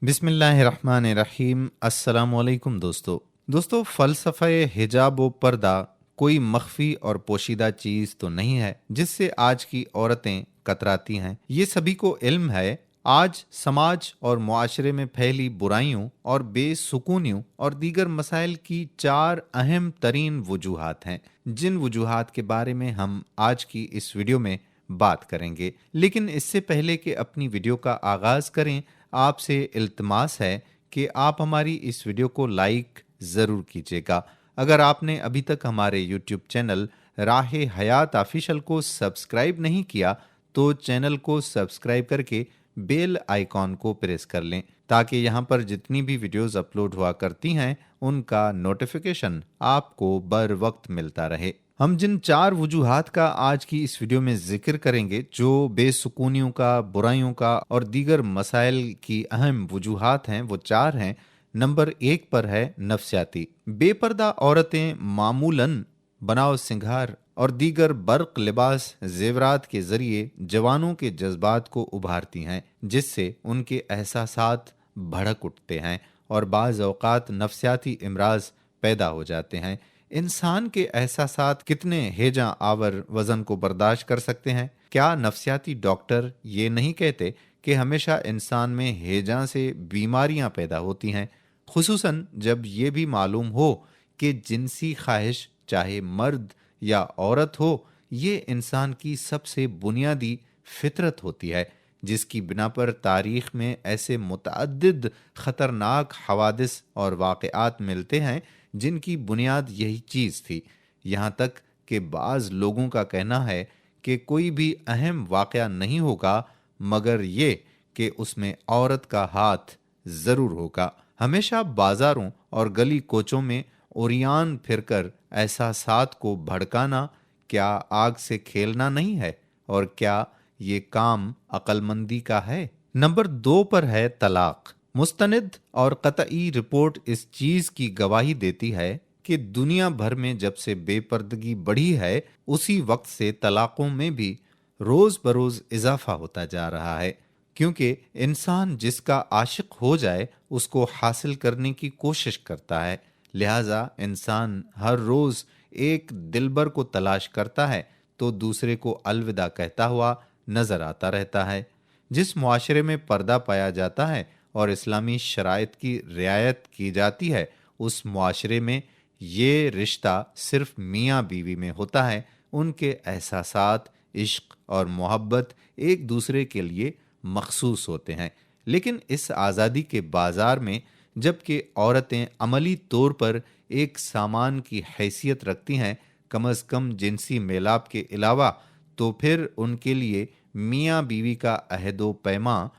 बिस्मिल्लाहिर्रहमानिर्रहीम। अस्सलाम वालेकुम दोस्तों, फ़लसफ़ा हिजाब व पर्दा कोई मख्फ़ी और पोशीदा चीज़ तो नहीं है जिससे आज की औरतें कतराती हैं। ये सभी को इल्म है। आज समाज और मुआशरे में फैली बुराइयों और बेसुकूनियों और दीगर मसाइल की चार अहम तरीन वजूहात हैं, जिन वजूहात के बारे में हम आज की इस वीडियो में बात करेंगे। लेकिन इससे पहले कि अपनी वीडियो का आगाज़ करें, आपसे इल्तमास है कि आप हमारी इस वीडियो को लाइक ज़रूर कीजिएगा। अगर आपने अभी तक हमारे यूट्यूब चैनल राहे हयात ऑफिशियल को सब्सक्राइब नहीं किया तो चैनल को सब्सक्राइब करके बेल आइकॉन को प्रेस कर लें, ताकि यहाँ पर जितनी भी वीडियोस अपलोड हुआ करती हैं उनका नोटिफिकेशन आपको बर वक्त मिलता रहे। हम जिन चार वजूहात का आज की इस वीडियो में जिक्र करेंगे, जो बेसुकूनियों का, बुराइयों का और दीगर मसाइल की अहम वजूहात हैं, वो चार हैं। नंबर 1 पर है नफ्सियाती। बेपर्दा औरतें मामूलन बनाव सिंगार और दीगर बर्क लिबास जेवरात के जरिए जवानों के जज्बात को उभारती हैं, जिससे उनके एहसासात भड़क उठते हैं और बाज़ औक़ात नफ्सियाती इमराज पैदा हो जाते हैं। इंसान के एहसासात कितने हेजा आवर वजन को बर्दाश्त कर सकते हैं? क्या नफ्सियाती डॉक्टर ये नहीं कहते कि हमेशा इंसान में हेजा से बीमारियां पैदा होती हैं, खुसूसन जब ये भी मालूम हो कि जिनसी ख्वाहिश चाहे मर्द या औरत हो, ये इंसान की सबसे बुनियादी फितरत होती है, जिसकी बिना पर तारीख में ऐसे मुतअद्दिद ख़तरनाक हवादिस और वाक़यात मिलते हैं जिनकी बुनियाद यही चीज़ थी। यहाँ तक कि बाज़ लोगों का कहना है कि कोई भी अहम वाक़या नहीं होगा मगर ये कि उसमें औरत का हाथ ज़रूर होगा। हमेशा बाज़ारों और गली कोचों में उरियान फिरकर एहसासात को भड़काना क्या आग से खेलना नहीं है? और क्या ये काम अक्लमंदी का है? नंबर 2 पर है तलाक। मुस्तनिद और कतई रिपोर्ट इस चीज की गवाही देती है कि दुनिया भर में जब से बेपर्दगी बढ़ी है, उसी वक्त से तलाकों में भी रोज बरोज इजाफा होता जा रहा है, क्योंकि इंसान जिसका आशिक हो जाए उसको हासिल करने की कोशिश करता है। लिहाजा इंसान हर रोज एक दिलबर को तलाश करता है तो दूसरे को अलविदा कहता हुआ नजर आता रहता है। जिस मुआशरे में पर्दा पाया जाता है और इस्लामी शराइत की रियायत की जाती है, उस मुआशरे में ये रिश्ता सिर्फ मियाँ बीवी में होता है। उनके एहसासात, इश्क और मोहब्बत एक दूसरे के लिए मखसूस होते हैं। लेकिन इस आज़ादी के बाज़ार में जबकि औरतें अमली तौर पर एक सामान की हैसियत रखती हैं, कम अज़ कम जिनसी मेलाप के अलावा, तो फिर उनके लिए मियाँ बीवी का अहदो पैमा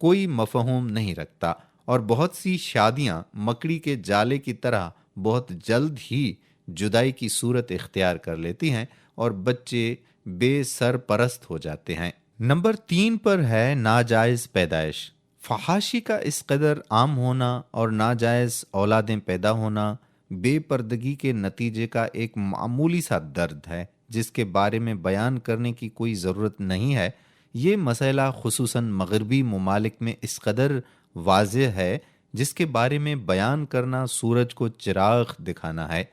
कोई मफहूम नहीं रखता और बहुत सी शादियां मकड़ी के जाले की तरह बहुत जल्द ही जुदाई की सूरत इख्तियार कर लेती हैं और बच्चे बेसरपरस्त हो जाते हैं। नंबर 3 पर है नाजायज पैदाइश। फहाशी का इस कदर आम होना और नाजायज औलादें पैदा होना बेपर्दगी के नतीजे का एक मामूली सा दर्द है, जिसके बारे में बयान करने की कोई ज़रूरत नहीं है। ये मसला खुसूसन मगरबी ममालिक में इस कदर वाज़ेह है जिसके बारे में बयान करना सूरज को चिराग दिखाना है।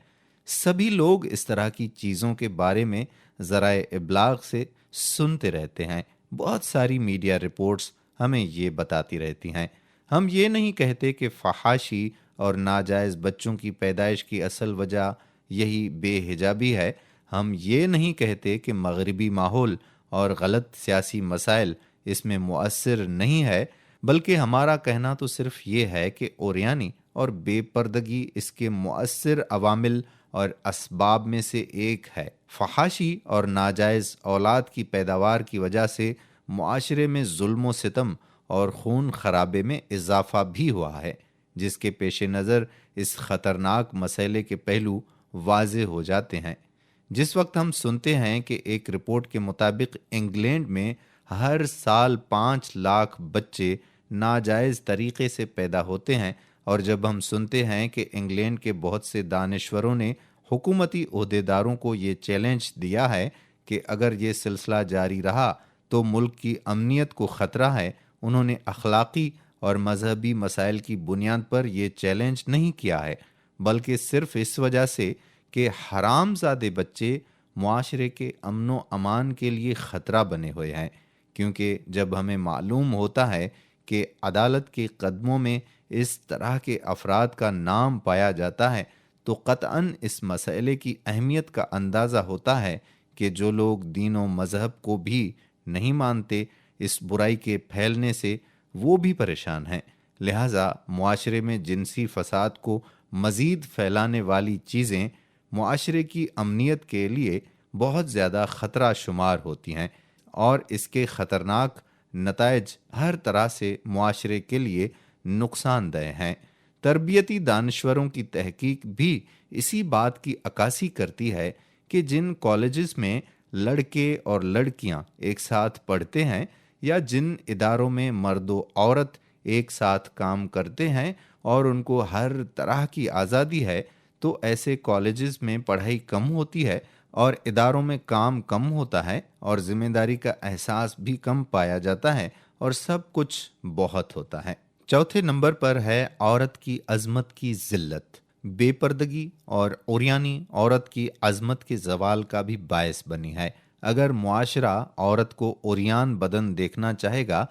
सभी लोग इस तरह की चीज़ों के बारे में ज़राए इब्लाग से सुनते रहते हैं। बहुत सारी मीडिया रिपोर्ट्स हमें ये बताती रहती हैं। हम ये नहीं कहते कि फहाशी और नाजायज़ बच्चों की पैदाइश की असल वजह यही बेहिजाबी है। हम ये नहीं कहते कि मगरबी माहौल और गलत सियासी मसाइल इसमें मुअस्सिर नहीं है, बल्कि हमारा कहना तो सिर्फ ये है कि ओरियानी और बेपर्दगी इसके मुअस्सिर अवामिल और असबाब में से एक है। फहाशी और नाजायज़ औलाद की पैदावार की वजह से मुआशरे में जुल्म सितम और खून खराबे में इजाफा भी हुआ है, जिसके पेश नज़र इस ख़तरनाक मसले के पहलू वाज़े हो जाते हैं। जिस वक्त हम सुनते हैं कि एक रिपोर्ट के मुताबिक इंग्लैंड में हर साल 5 लाख बच्चे नाजायज़ तरीक़े से पैदा होते हैं, और जब हम सुनते हैं कि इंग्लैंड के बहुत से दानिश्वरों ने हुकूमती ओहदेदारों को ये चैलेंज दिया है कि अगर ये सिलसिला जारी रहा तो मुल्क की अमनीयत को ख़तरा है, उन्होंने अखलाक़ी اور مذہبی مسائل کی بنیاد پر یہ چیلنج نہیں کیا ہے، بلکہ صرف اس وجہ سے کہ حرام زادے بچے معاشرے کے امن و امان کے لیے خطرہ بنے ہوئے ہیں، کیونکہ جب ہمیں معلوم ہوتا ہے کہ عدالت کے قدموں میں اس طرح کے افراد کا نام پایا جاتا ہے تو قطعاً اس مسئلے کی اہمیت کا اندازہ ہوتا ہے کہ جو لوگ دین و مذہب کو بھی نہیں مانتے، اس برائی کے پھیلنے سے وہ بھی پریشان ہیں۔ لہٰذا معاشرے میں جنسی فساد کو مزید پھیلانے والی چیزیں معاشرے کی امنیت کے لیے بہت زیادہ خطرہ شمار ہوتی ہیں، اور اس کے خطرناک نتائج ہر طرح سے معاشرے کے لیے نقصان دہ ہیں۔ تربیتی دانشوروں کی تحقیق بھی اسی بات کی عکاسی کرتی ہے کہ جن کالجز میں لڑکے اور لڑکیاں ایک ساتھ پڑھتے ہیں یا جن اداروں میں مرد و عورت ایک ساتھ کام کرتے ہیں اور ان کو ہر طرح کی آزادی ہے، تو ایسے کالجز میں پڑھائی کم ہوتی ہے اور اداروں میں کام کم ہوتا ہے اور ذمہ داری کا احساس بھی کم پایا جاتا ہے اور سب کچھ بہت ہوتا ہے۔ چوتھے نمبر پر ہے عورت کی عظمت کی ذلت۔ بے پردگی اور عریانی عورت کی عظمت کے زوال کا بھی باعث بنی ہے۔ اگر معاشرہ عورت کو عریان بدن دیکھنا چاہے گا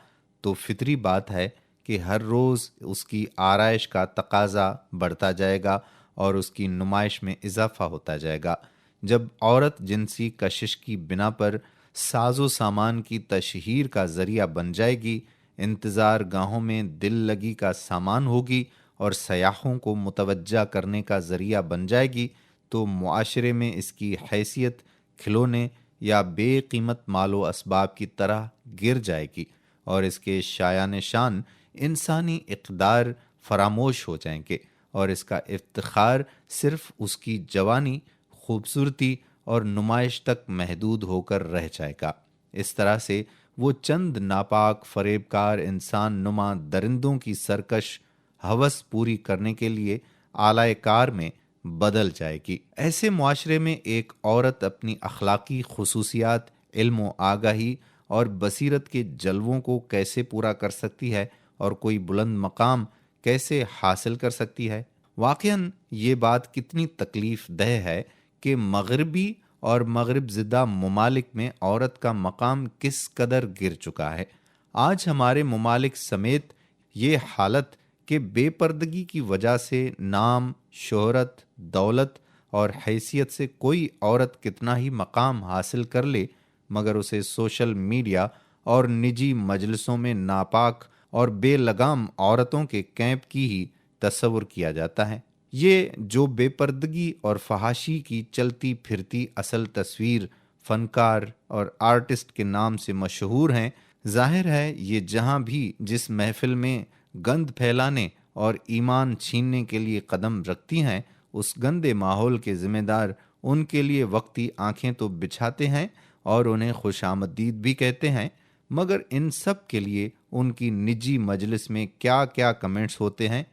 تو فطری بات ہے کہ ہر روز اس کی آرائش کا تقاضا بڑھتا جائے گا اور اس کی نمائش میں اضافہ ہوتا جائے گا۔ جب عورت جنسی کشش کی بنا پر ساز و سامان کی تشہیر کا ذریعہ بن جائے گی، انتظار گاہوں میں دل لگی کا سامان ہوگی اور سیاحوں کو متوجہ کرنے کا ذریعہ بن جائے گی، تو معاشرے میں اس کی حیثیت کھلونے یا بے قیمت مال و اسباب کی طرح گر جائے گی اور اس کے شایان شان انسانی اقدار فراموش ہو جائیں گے، اور اس کا افتخار صرف اس کی جوانی، خوبصورتی اور نمائش تک محدود ہو کر رہ جائے گا۔ اس طرح سے وہ چند ناپاک فریب کار انسان نما درندوں کی سرکش ہوس پوری کرنے کے لیے آلائے کار میں بدل جائے گی۔ ایسے معاشرے میں ایک عورت اپنی اخلاقی خصوصیات، علم و آگاہی اور بصیرت کے جلووں کو کیسے پورا کر سکتی ہے اور کوئی بلند مقام کیسے حاصل کر سکتی ہے؟ واقعاً یہ بات کتنی تکلیف دہ ہے کہ مغربی اور مغرب زدہ ممالک میں عورت کا مقام کس قدر گر چکا ہے۔ آج ہمارے ممالک سمیت یہ حالت کہ بے پردگی کی وجہ سے نام، شہرت، دولت اور حیثیت سے کوئی عورت کتنا ہی مقام حاصل کر لے، مگر اسے سوشل میڈیا اور نجی مجلسوں میں ناپاک اور بے لگام عورتوں کے کیمپ کی ہی تصور کیا جاتا ہے۔ یہ جو بے پردگی اور فحاشی کی چلتی پھرتی اصل تصویر فنکار اور آرٹسٹ کے نام سے مشہور ہیں، ظاہر ہے یہ جہاں بھی جس محفل میں گند پھیلانے اور ایمان چھیننے کے لیے قدم رکھتی ہیں، اس گندے ماحول کے ذمہ دار ان کے لیے وقتی آنکھیں تو بچھاتے ہیں اور انہیں خوش آمدید بھی کہتے ہیں، مگر ان سب کے لیے ان کی نجی مجلس میں کیا کیا کمنٹس ہوتے ہیں،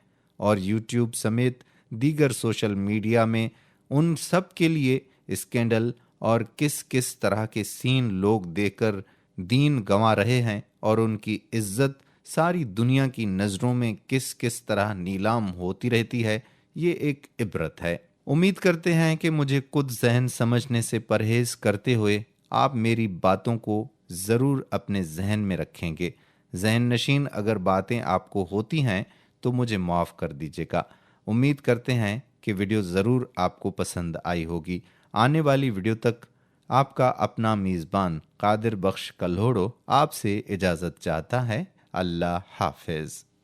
اور یوٹیوب سمیت دیگر سوشل میڈیا میں ان سب کے لیے اسکینڈل اور کس کس طرح کے سین لوگ دیکھ کر دین گنوا رہے ہیں، اور ان کی عزت ساری دنیا کی نظروں میں کس کس طرح نیلام ہوتی رہتی ہے، یہ ایک عبرت ہے۔ امید کرتے ہیں کہ مجھے خود ذہن سمجھنے سے پرہیز کرتے ہوئے آپ میری باتوں کو ضرور اپنے ذہن میں رکھیں گے۔ ذہن نشین اگر باتیں آپ کو ہوتی ہیں تو مجھے معاف کر دیجیے گا۔ امید کرتے ہیں کہ ویڈیو ضرور آپ کو پسند آئی ہوگی۔ آنے والی ویڈیو تک آپ کا اپنا میزبان قادر بخش کلہوڑو آپ سے اجازت چاہتا ہے۔ اللہ حافظ۔